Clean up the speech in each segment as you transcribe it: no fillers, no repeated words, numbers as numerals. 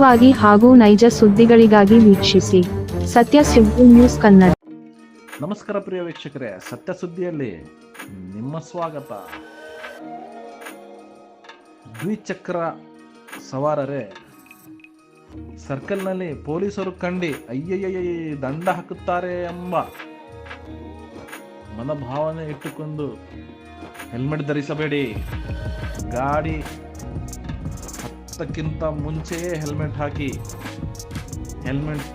ವಾಗಿ ಹಾಗೂ ನೈಜ ಸುದ್ದಿಗಳಿಗಾಗಿ ವೀಕ್ಷಿಸಿ ಸತ್ಯ ಸುದ್ದಿ ನ್ಯೂಸ್ ಕನ್ನಡ. ನಮಸ್ಕಾರ ಪ್ರಿಯ ವೀಕ್ಷಕರೇ, ಸತ್ಯ ಸುದ್ದಿಯಲ್ಲಿ ನಿಮ್ಮ ಸ್ವಾಗತ. ದ್ವಿಚಕ್ರ ಸವಾರರೇ ಸರ್ಕಲ್ನಲ್ಲಿ ಪೊಲೀಸರು ಕಂಡು ಅಯ್ಯಯ್ಯ ದಂಡ ಹಾಕುತ್ತಾರೆ ಎಂಬ ಮನೋಭಾವನೆ ಇಟ್ಟುಕೊಂಡು ಹೆಲ್ಮೆಟ್ ಧರಿಸಬೇಡಿ. ಗಾಡಿ ಹತ್ತಕ್ಕಿಂತ ಮುಂಚೆಯೇ ಹೆಲ್ಮೆಟ್ ಹಾಕಿ. ಹೆಲ್ಮೆಟ್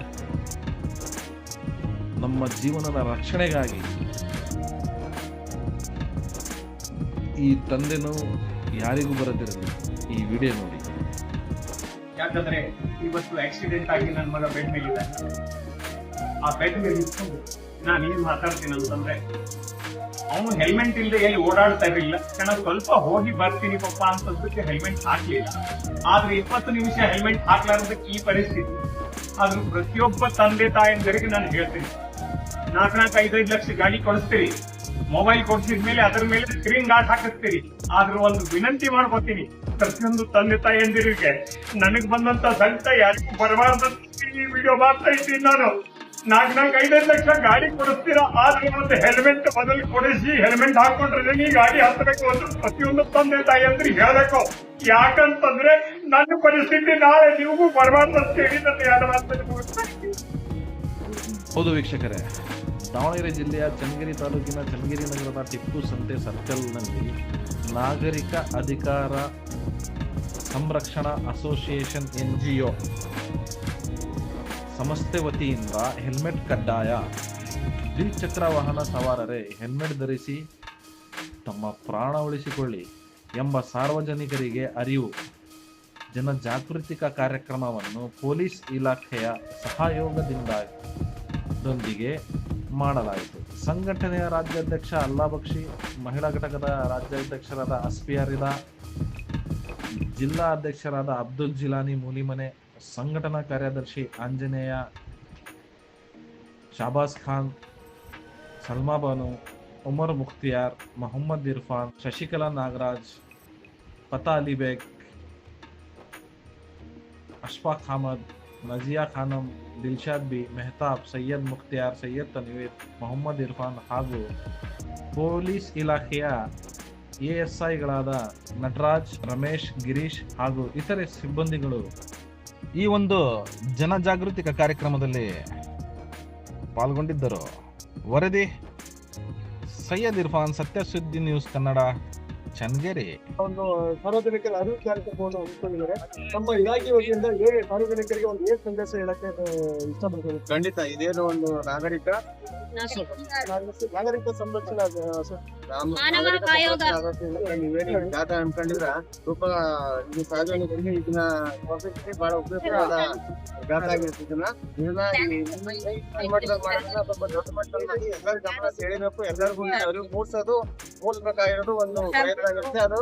ನಮ್ಮ ಜೀವನದ ರಕ್ಷಣೆಗಾಗಿ. ಈ ತಂದೆನೂ ಯಾರಿಗೂ ಬರದಿರಲಿ, ಈ ವಿಡಿಯೋ ನೋಡಿ. ಯಾಕಂದ್ರೆ ಇವತ್ತು ಆಕ್ಸಿಡೆಂಟ್ ಆಗಿ ನನ್ನ ಮಗ ಬೆಡ್ ಮೇಲಿದ್ದಾನೆ. ಆ ಬೆಡ್ ಮೇಲೆ ಇಟ್ಕೊಂಡು ನಾನು ಏನ್ ಮಾತಾಡ್ತೀನಿ ಅಂತಂದ್ರೆ, ಅವನು ಹೆಲ್ಮೆಟ್ ಇಲ್ಲದೆ ಎಲ್ಲಿ ಓಡಾಡ್ತಾ ಇರಲಿಲ್ಲ. ಸ್ವಲ್ಪ ಹೋಗಿ ಬರ್ತೀನಿ ಪಪ್ಪ ಅಂತಂದಕ್ಕೆ ಹೆಲ್ಮೆಟ್ ಹಾಕ್ಲಿಲ್ಲ. ಆದ್ರೆ 20 ನಿಮಿಷ ಹೆಲ್ಮೆಟ್ ಹಾಕ್ಲಾರ್ದಕ್ಕೆ ಈ ಪರಿಸ್ಥಿತಿ. ಆದ್ರೂ ಪ್ರತಿಯೊಬ್ಬ ತಂದೆ ತಾಯಂದರಿಗೆ ನಾನು ಹೇಳ್ತೀನಿ, 4-5 ಲಕ್ಷ ಗಾಡಿ ಕೊಡಿಸ್ತೀರಿ, ಮೊಬೈಲ್ ಕೊಡಿಸಿದ್ಮೇಲೆ ಅದರ ಮೇಲೆ ಸ್ಕ್ರೀನ್ ಗಾರ್ಡ್ ಹಾಕಿಸ್ತೀರಿ. ಆದ್ರೂ ಒಂದು ವಿನಂತಿ ಮಾಡ್ಕೊತೀನಿ, ಪ್ರತಿಯೊಂದು ತಂದೆ ತಾಯಂದಿರಿಗೆ, ನನಗ್ ಬಂದಂತ ಸಂಕಟ ಯಾರಿಗೂ ಬರಬಾರ್ದು ಈ ವಿಡಿಯೋ ಮಾಡ್ತಾ ಇದ್ದೀನಿ ನಾನು. 4-5 ಲಕ್ಷ ಗಾಡಿ ಕೊಡಿಸ್ತೀರಾ, ಆದ್ರೆ ಒಂದು ಹೆಲ್ಮೆಟ್ ಬದಲು ಕೊಡಿಸಿ ಹೆಲ್ಮೆಟ್ ಹಾಕೊಂಡ್ರೆ ನೀ ಗಾಡಿ ಹತ್ತಬೇಕು ಅಂತ ಪ್ರತಿಯೊಂದು ತಂದೆ ತಾಯಿಯಂದ್ರಿಗೆ ಹೇಳಬೇಕು. ಯಾಕಂತಂದ್ರೆ ನನ್ನ ಪರಿಸ್ಥಿತಿ ನಾಳೆ ನಿಮಗೂ ಬರಬಾರ್ದು ಅಂತ ಹೇಳಿ ನನ್ನ ಎರಡು ಮಾತನ್ನು ಮುಗಿಸ್ತಾ ಇದ್ದೀನಿ. ಹೌದು ವೀಕ್ಷಕರೇ, ದಾವಣಗೆರೆ ಜಿಲ್ಲೆಯ ಚನ್ನಗಿರಿ ತಾಲೂಕಿನ ಚನ್ನಗಿರಿ ನಗರದ ಟಿಪ್ಪು ಸಂತೆ ಸರ್ಕಲ್ನಲ್ಲಿ ನಾಗರಿಕ ಅಧಿಕಾರ ಸಂರಕ್ಷಣಾ ಅಸೋಸಿಯೇಷನ್ NGO ಸಂಸ್ಥೆ ವತಿಯಿಂದ ಹೆಲ್ಮೆಟ್ ಕಡ್ಡಾಯ. ದ್ವಿಚಕ್ರ ವಾಹನ ಸವಾರರೇ ಹೆಲ್ಮೆಟ್ ಧರಿಸಿ ತಮ್ಮ ಪ್ರಾಣ ಉಳಿಸಿಕೊಳ್ಳಿ ಎಂಬ ಸಾರ್ವಜನಿಕರಿಗೆ ಅರಿವು ಜನಜಾಗೃತಿಕ ಕಾರ್ಯಕ್ರಮವನ್ನು ಪೊಲೀಸ್ ಇಲಾಖೆಯ ಸಹಯೋಗದೊಂದಿಗೆ ಮಾಡಲಾಯಿತು. ಸಂಘಟನೆಯ ರಾಜ್ಯಾಧ್ಯಕ್ಷ ಅಲ್ಲಾ ಬಕ್ಷಿ, ಮಹಿಳಾ ಘಟಕದ ರಾಜ್ಯಾಧ್ಯಕ್ಷರಾದ ಅಸ್ಪಿಯಾರಿದಾ, ಜಿಲ್ಲಾ ಅಧ್ಯಕ್ಷರಾದ ಅಬ್ದುಲ್ ಜಿಲಾನಿ ಮೂಲಿಮನೆ, ಸಂಘಟನಾ ಕಾರ್ಯದರ್ಶಿ ಆಂಜನೇಯ, ಶಾಬಾಸ್ ಖಾನ್, ಸಲ್ಮಾ ಬಾನು, ಉಮರ್ ಮುಖ್ತಿಯಾರ್, ಮೊಹಮ್ಮದ್ ಇರ್ಫಾನ್, ಶಶಿಕಲಾ ನಾಗರಾಜ್, ಫತಾ ಅಲಿ ಬೇಗ್, ಅಶ್ಫಾಕ್ ಅಹಮದ್, ನಜಿಯಾ ಖಾನಂ, ದಿಲ್ಶಾದ್ ಬಿ, ಮೆಹತಾಬ್, ಸೈಯದ್ ಮುಖ್ತಿಯಾರ್, ಸೈಯದ್ ತನ್ವೀರ್, ಮೊಹಮ್ಮದ್ ಇರ್ಫಾನ್ ಹಾಗೂ ಪೊಲೀಸ್ ಇಲಾಖೆಯ ASIಗಳಾದ ನಟರಾಜ್, ರಮೇಶ್, ಗಿರೀಶ್ ಹಾಗೂ ಇತರೆ ಸಿಬ್ಬಂದಿಗಳು ಈ ಒಂದು ಜನಜಾಗೃತಿಕ ಕಾರ್ಯಕ್ರಮದಲ್ಲಿ ಪಾಲ್ಗೊಂಡಿದ್ದರು. ವರದಿ ಸೈಯದ್ ಇರ್ಫಾನ್, ಸತ್ಯ ಸುದ್ದಿ ನ್ಯೂಸ್ ಕನ್ನಡ, ಚನ್ನಗಿರಿ. ಒಂದು ಸಾರ್ವಜನಿಕರ ಅರಿವು ಕಾರ್ಯಕ್ರಮವನ್ನು ಹಮ್ಮಿಕೊಂಡಿದ್ದಾರೆ. ನಮ್ಮ ಇಲಾಖೆ ವತಿಯಿಂದ ಸಾರ್ವಜನಿಕರಿಗೆ ಒಂದು ಏನ್ ಸಂದೇಶ ಹೇಳಕ್ಕೆ ಇಷ್ಟಪಡ್ತೀನಿ. ಖಂಡಿತ ಇದೇನು ಒಂದು ನಾಗರಿಕ ಸಂರಕ್ಷಣಾ ನೀವೇನು ಜಾತ ಅನ್ಕೊಂಡಿದ್ರ ಸ್ವಲ್ಪ ಇದು ಸಾರ್ವಜನಿಕರಿಗೆ ಇದನ್ನ ಬಹಳ ಉಪಯುಕ್ತವಾದ ಜಾತ ಆಗಿರ್ತದನ್ನ ಸ್ವಲ್ಪ ದೊಡ್ಡ ಮಟ್ಟದಲ್ಲಿ ಎಲ್ಲರೂ ಗಮನ ಸೆಳೆಬೇಕು. ಎಲ್ಲರಿಗೂ ಅರಿವು ಮೂಡಿಸ್ಬೇಕಾಗಿರೋದು ಒಂದು ಪ್ರಯತ್ನ ಆಗಿರುತ್ತೆ. ಅದು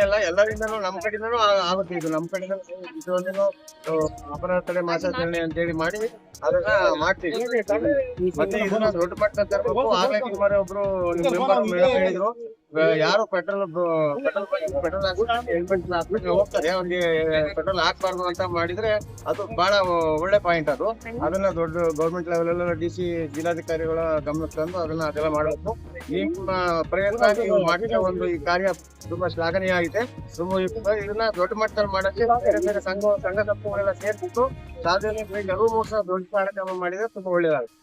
ಎಲ್ಲ ಎಲ್ಲರಿಂದನೂ ನಮ್ಮ ಕಡೆಯಿಂದನೂ ಆಗುತ್ತೆ. ಇದು ನಮ್ಮ ಕಡೆಯಿಂದ ಇದೊಂದು ಅಪರಾಧ ತಡೆ ಮಾಸಾಚರಣೆ ಅಂತ ಹೇಳಿ ಮಾಡಿ ಅದನ್ನ ಮಾಡ್ತೀವಿ. ಮತ್ತೆ ಇದನ್ನ ದೊಡ್ಡ ಮಟ್ಟ ತರಬೇಕು. ಆಗ್ಲೇ ಕುಮಾರ್ ಒಬ್ರು ಹೇಳಿದ್ರು, ಯಾರು ಪೆಟ್ರೋಲ್ ಹೆಲ್ಮೆಟ್ ಹಾಕ್ಬಿಟ್ಟು ಹೋಗ್ತಾರೆ, ಅವ್ರಿಗೆ ಪೆಟ್ರೋಲ್ ಹಾಕ್ಬಾರ್ದು ಅಂತ ಮಾಡಿದ್ರೆ ಅದು ಬಹಳ ಒಳ್ಳೆ ಪಾಯಿಂಟ್. ಅದನ್ನ ದೊಡ್ಡ ಗೌರ್ಮೆಂಟ್ ಲೆವೆಲ್ ಎಲ್ಲ DC ಜಿಲ್ಲಾಧಿಕಾರಿಗಳ ಗಮನಕ್ಕೆ ತಂದು ಅದೆಲ್ಲ ಮಾಡಬೇಕು. ನಿಮ್ಮ ಪ್ರಯತ್ನ ನೀವು ಮಾಡಿದ ಒಂದು ಈ ಕಾರ್ಯ ತುಂಬಾ ಶ್ಲಾಘನೀಯ ಆಗಿದೆ. ಇದನ್ನ ದೊಡ್ಡ ಮಟ್ಟದಲ್ಲಿ ಮಾಡಕ್ಕೆ ಬೇರೆ ಬೇರೆ ಸಂಘ ಸಂಸ್ಥೆಗಳೆಲ್ಲ ಸೇರ್ಬಿಟ್ಟು ಸಾರ್ವಜನಿಕರಿಗೆ ಅರಿವು ಮೂಡಿಸೋ ದೊಡ್ಡ ಕಾರ್ಯಕ್ರಮ ಮಾಡಿದ್ರೆ ತುಂಬಾ ಒಳ್ಳೆಯದಾಗುತ್ತೆ.